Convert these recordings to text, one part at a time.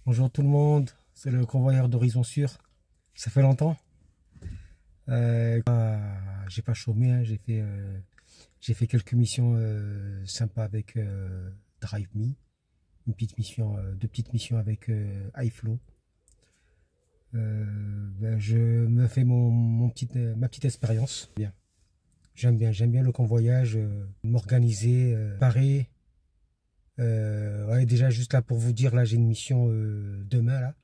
Bonjour tout le monde, c'est le convoyeur d'Horizon Sûr. Ça fait longtemps. J'ai pas chômé, hein. J'ai fait quelques missions sympas avec DriveMe, deux petites missions avec iFlow. Je me fais ma petite expérience. Bien. J'aime bien le convoyage, m'organiser, parer. Ouais, déjà juste là pour vous dire, là j'ai une mission demain là.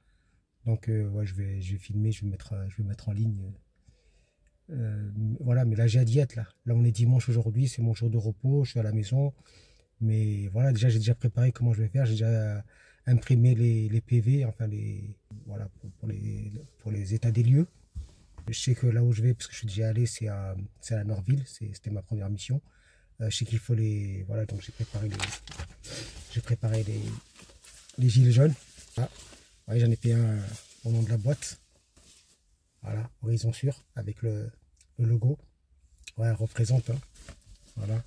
Donc ouais, je vais filmer, je vais mettre en ligne. Voilà, mais là j'ai dit être là. Là on est dimanche aujourd'hui, c'est mon jour de repos, je suis à la maison. Mais voilà, déjà j'ai déjà préparé comment je vais faire. J'ai déjà imprimé les PV, enfin voilà, pour les états des lieux. Je sais que là où je vais, parce que je suis déjà allé, c'est à Norville, c'était ma première mission. Je sais qu'il faut voilà, donc j'ai préparé les gilets jaunes. Ah, ouais, j'en ai fait un au nom de la boîte. Voilà, Horizon Sûr, avec le logo. Ouais, elle représente, hein. Voilà.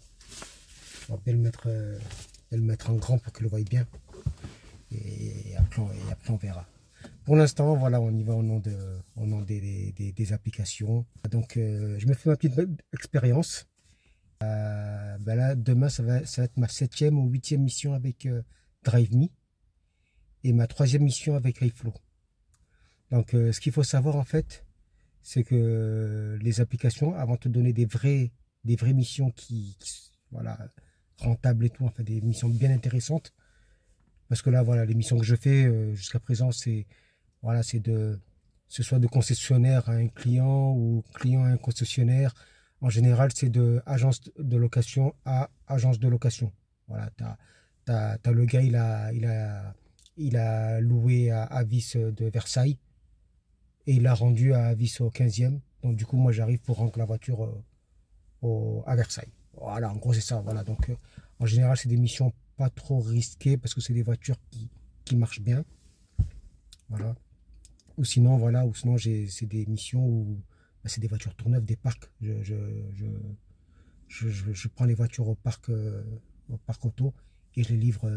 On va bien le mettre en grand pour qu'il le voie bien. Et après, on verra. Pour l'instant, voilà, on y va au nom des applications. Donc, je me fais ma petite expérience. Ben là, demain, ça va être ma 7e ou 8e mission avec DriveMe et ma 3e mission avec iFlow. Donc, ce qu'il faut savoir, en fait, c'est que les applications, avant de te donner des vraies missions voilà, rentables et tout, enfin des missions bien intéressantes, parce que là, voilà, les missions que je fais jusqu'à présent, voilà, ce soit de concessionnaire à un client ou client à un concessionnaire. En général, c'est de agence de location à agence de location. Voilà, t'as le gars, il a loué à Avis de Versailles et il l'a rendu à Avis au 15e. Donc du coup, moi, j'arrive pour rendre la voiture à Versailles. Voilà, en gros, c'est ça. Voilà, donc en général, c'est des missions pas trop risquées parce que c'est des voitures qui marchent bien. Voilà. Ou sinon, voilà, ou sinon, c'est des missions où bah, c'est des voitures tout neuves, des parcs. Je prends les voitures au parc auto et je les livre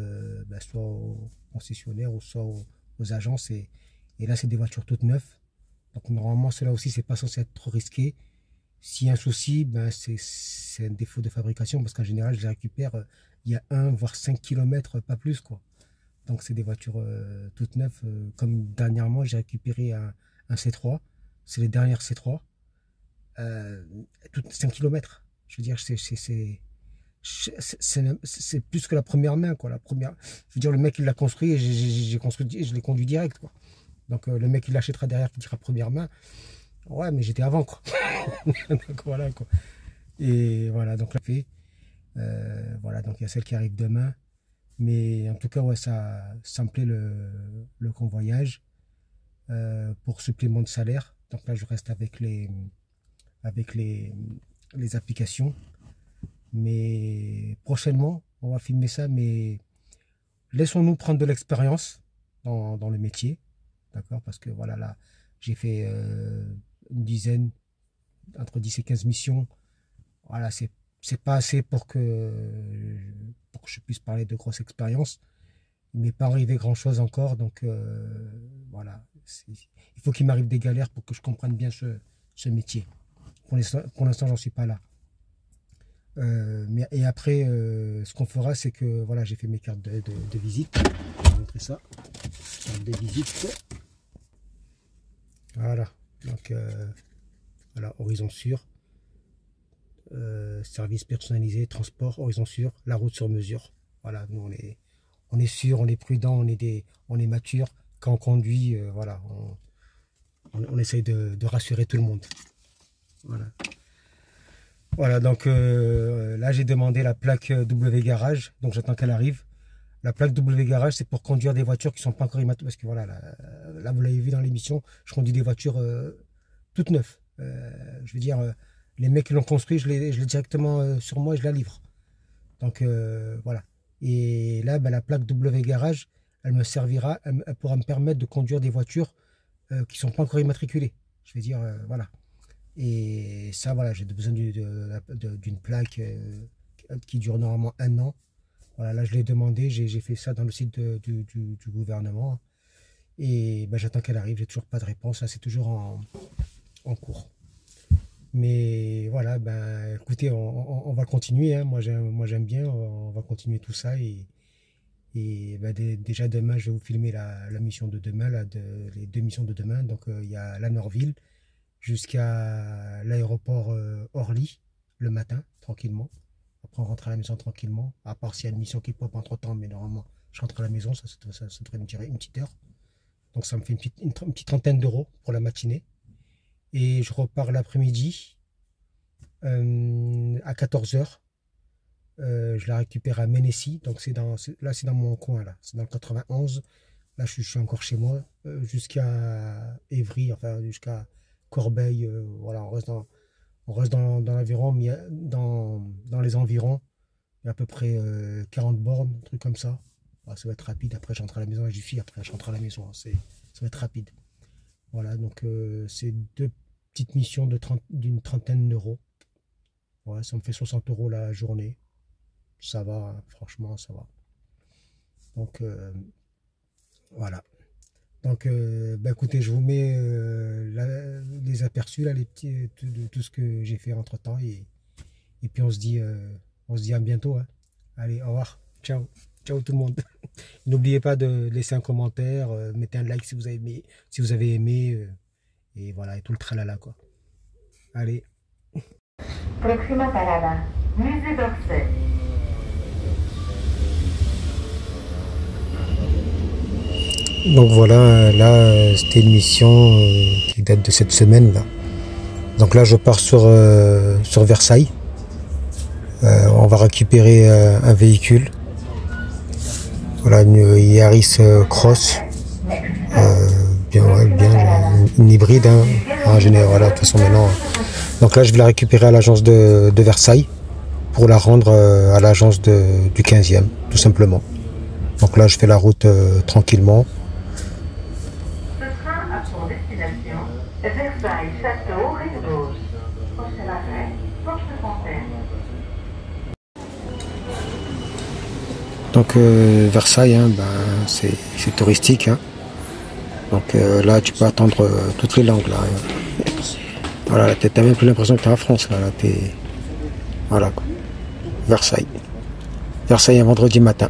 bah, soit aux concessionnaires ou soit aux agences. Et là, c'est des voitures toutes neuves. Donc, normalement, cela aussi, c'est pas censé être trop risqué. S'il y a un souci, ben, c'est un défaut de fabrication parce qu'en général, je les récupère il y a 1 voire 5 kilomètres, pas plus, quoi. Donc, c'est des voitures toutes neuves. Comme dernièrement, j'ai récupéré un C3. C'est les dernières C3. Euh, toutes 5 kilomètres. Je veux dire, c'est plus que la première main, quoi. La première, je veux dire, le mec, il l'a construit et j'ai construit, je l'ai conduit direct, quoi. Donc, le mec, il l'achètera derrière, qui dira première main. Ouais, mais j'étais avant, quoi. Donc, voilà, quoi. Et voilà, donc là, fait. Voilà, donc il y a celle qui arrive demain. Mais en tout cas, ouais, ça me plaît le convoyage pour supplément de salaire. Donc là, je reste avec les applications. Mais prochainement, on va filmer ça. Mais laissons-nous prendre de l'expérience dans le métier. D'accord? Parce que voilà, là, j'ai fait une dizaine, entre 10 et 15 missions. Voilà, c'est pas assez pour que je puisse parler de grosses expériences. Il m'est pas arrivé grand-chose encore, donc voilà. Il faut qu'il m'arrive des galères pour que je comprenne bien ce métier. Pour l'instant, j'en suis pas là. Et après, ce qu'on fera, c'est que voilà, j'ai fait mes cartes de visite. Je vais vous montrer ça. Carte de visite. Voilà. Donc, voilà, Horizon Sûr. Service personnalisé, transport, Horizon Sûr, la route sur mesure. Voilà, nous on est sûr, on est prudent, on est mature. Quand on conduit, voilà, on essaye de rassurer tout le monde. Voilà. Voilà, donc là j'ai demandé la plaque W Garage, donc j'attends qu'elle arrive. La plaque W Garage, c'est pour conduire des voitures qui ne sont pas encore immatriculées. Parce que voilà, là vous l'avez vu dans l'émission, je conduis des voitures toutes neuves. Je veux dire, les mecs qui l'ont construit, je l'ai directement sur moi et je la livre. Donc voilà. Et là, ben, la plaque W Garage, elle me servira, elle pourra me permettre de conduire des voitures qui ne sont pas encore immatriculées. Je veux dire, voilà. Et ça, voilà, j'ai besoin d'une plaque qui dure normalement 1 an. Voilà, là, je l'ai demandé, j'ai fait ça dans le site du gouvernement. Et ben, j'attends qu'elle arrive, j'ai toujours pas de réponse. Là, c'est toujours en cours. Mais voilà, ben, écoutez, on va continuer, hein. Moi, j'aime bien. On va continuer tout ça. Et ben, déjà, demain, je vais vous filmer la mission de demain, les deux missions de demain. Donc, il y a la Norville jusqu'à l'aéroport Orly le matin, tranquillement. Après, on rentre à la maison tranquillement. À part s'il y a une mission qui pop entre temps, mais normalement, je rentre à la maison. Ça devrait me durer une petite heure. Donc, ça me fait une petite trentaine d'euros pour la matinée. Et je repars l'après-midi à 14 heures. Je la récupère à Ménécy. Donc, là, c'est dans mon coin. Là. C'est dans le 91. Là, je suis encore chez moi. Jusqu'à Évry, enfin, jusqu'à Corbeil. Voilà, on reste dans l'environ, mais dans les environs. Il y a à peu près 40 bornes, un truc comme ça. Ah, ça va être rapide. Après, je rentre à la maison. J'y suis. Après, je rentre à la maison. Ça va être rapide. Voilà, donc c'est deux petites missions d'une trentaine d'euros. Ouais, ça me fait 60 euros la journée. Ça va, hein, franchement, ça va. Donc voilà. Donc bah, écoutez, je vous mets les aperçus, là, les petits, de tout ce que j'ai fait entre temps. Et puis on se dit à bientôt, hein. Allez, au revoir. Ciao. Ciao tout le monde. N'oubliez pas de laisser un commentaire, mettez un like si vous avez aimé. Et voilà, et tout le tralala, quoi. Allez. Próxima parada, musée d'Orsay. Donc voilà, là, c'était une mission qui date de cette semaine, là. Donc là, je pars sur Versailles. On va récupérer un véhicule. Voilà, une Yaris Cross. Bien, ouais, bien, une hybride, hein, en général, voilà, de toute façon maintenant. Donc là, je vais la récupérer à l'agence de Versailles pour la rendre à l'agence du 15e, tout simplement. Donc là, je fais la route tranquillement. Ce train a pour destination Versailles, Château, rive gauche. Prochain arrêt, Porte Fontaine. Donc Versailles, hein, ben, c'est touristique, hein. Donc là, tu peux attendre toutes les langues, là. Voilà, t'as même plus l'impression que t'es en France, là. Voilà, quoi. Versailles. Versailles, un vendredi matin.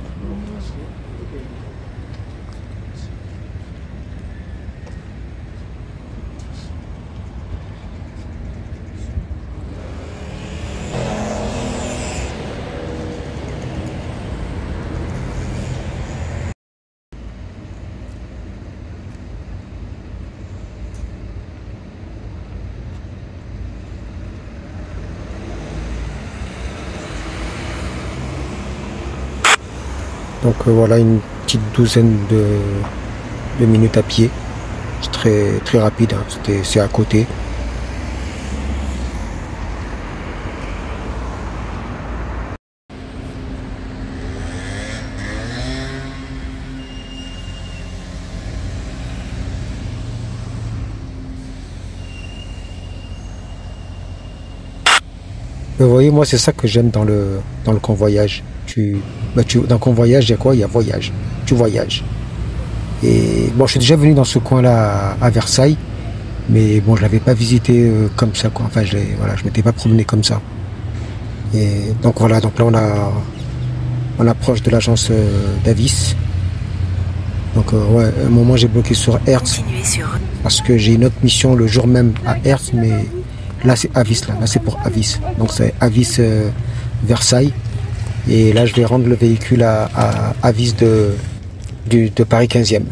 Donc voilà, une petite douzaine de minutes à pied. C'est très rapide, hein. C'est à côté. Vous voyez, moi, c'est ça que j'aime dans le convoyage. Dans le convoyage, il y a quoi? Il y a voyage. Tu voyages. Et bon, je suis déjà venu dans ce coin-là à Versailles, mais bon, je l'avais pas visité comme ça, quoi. Enfin, voilà, je m'étais pas promené comme ça. Et donc voilà, donc là, on approche de l'agence d'Avis. Donc ouais, à un moment, j'ai bloqué sur Hertz parce que j'ai une autre mission le jour même à Hertz, mais là, c'est Avis, là c'est pour Avis. Donc c'est Avis Versailles. Et là, je vais rendre le véhicule à Avis de Paris 15e.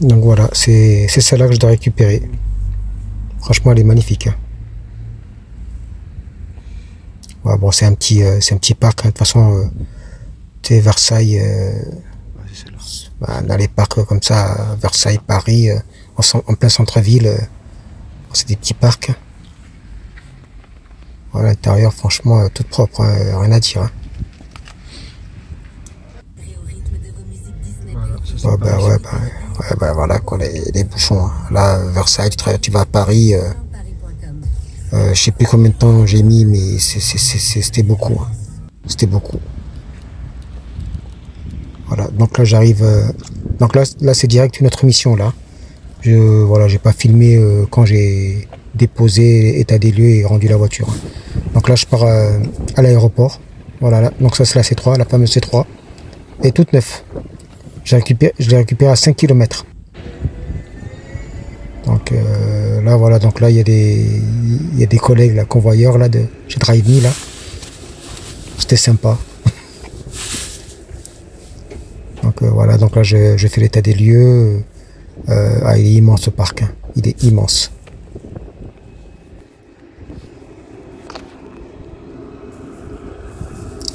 Donc voilà, c'est celle-là que je dois récupérer. Franchement, elle est magnifique. Hein. Ouais, bon, c'est un petit parc. Hein. De toute façon, tu sais, Versailles, dans les parcs comme ça, Versailles, Paris, en plein centre-ville, c'est des petits parcs. Voilà, l'intérieur, franchement, tout propre, hein, rien à dire. Hein. Voilà quoi, les bouchons. Hein. Là, Versailles, tu vas à Paris. Je sais plus combien de temps j'ai mis, mais c'était beaucoup. Hein. C'était beaucoup. Voilà, donc là j'arrive. Donc là c'est direct une autre mission là. Voilà, j'ai pas filmé quand j'ai déposé état des lieux et rendu la voiture. Donc là je pars à l'aéroport. Voilà, là. Donc ça c'est la C3, la fameuse C3. Et toute neuve. Je l'ai récupéré à 5 km. Donc là voilà, donc là il y a des collègues là, convoyeurs là de chez Drive Me là. C'était sympa. Donc voilà, donc là je fais l'état des lieux. Il est immense ce parc, hein. Il est immense.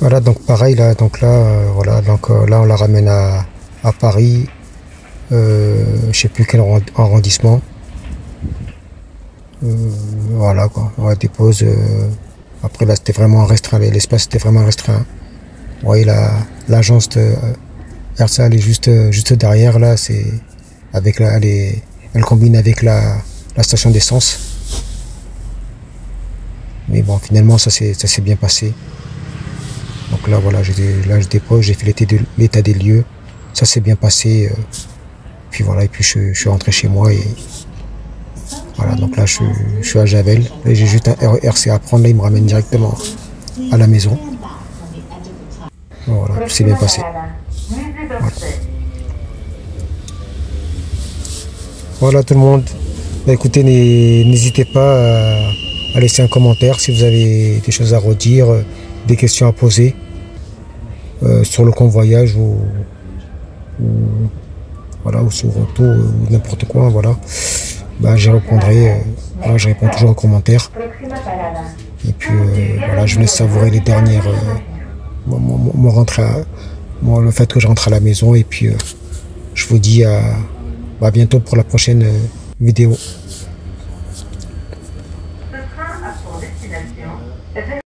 Voilà, donc pareil là, donc là, voilà, donc là on la ramène à Paris. Je sais plus quel arrondissement. Voilà quoi, on la dépose. Après là c'était vraiment restreint, l'espace était vraiment restreint. Vous voyez l'agence de Ersal est juste derrière là, c'est avec elle combine avec la station d'essence. Mais bon, finalement ça s'est bien passé. Donc là voilà, je dépose, j'ai fait l'état des lieux, ça s'est bien passé. Puis voilà, et puis je suis rentré chez moi et voilà, donc là je suis à Javel. Là j'ai juste un RC à prendre, là il me ramène directement à la maison. Voilà, tout s'est bien passé. Voilà tout le monde. Bah, écoutez, n'hésitez pas à laisser un commentaire si vous avez des choses à redire, des questions à poser sur le convoyage ou sur Auto ou n'importe quoi. Voilà. Bah, j'y répondrai. Voilà, je réponds toujours aux commentaires. Et puis voilà, je vous laisse savourer les dernières. Le fait que je rentre à la maison et puis je vous dis à bientôt pour la prochaine vidéo. Ce train a pour destination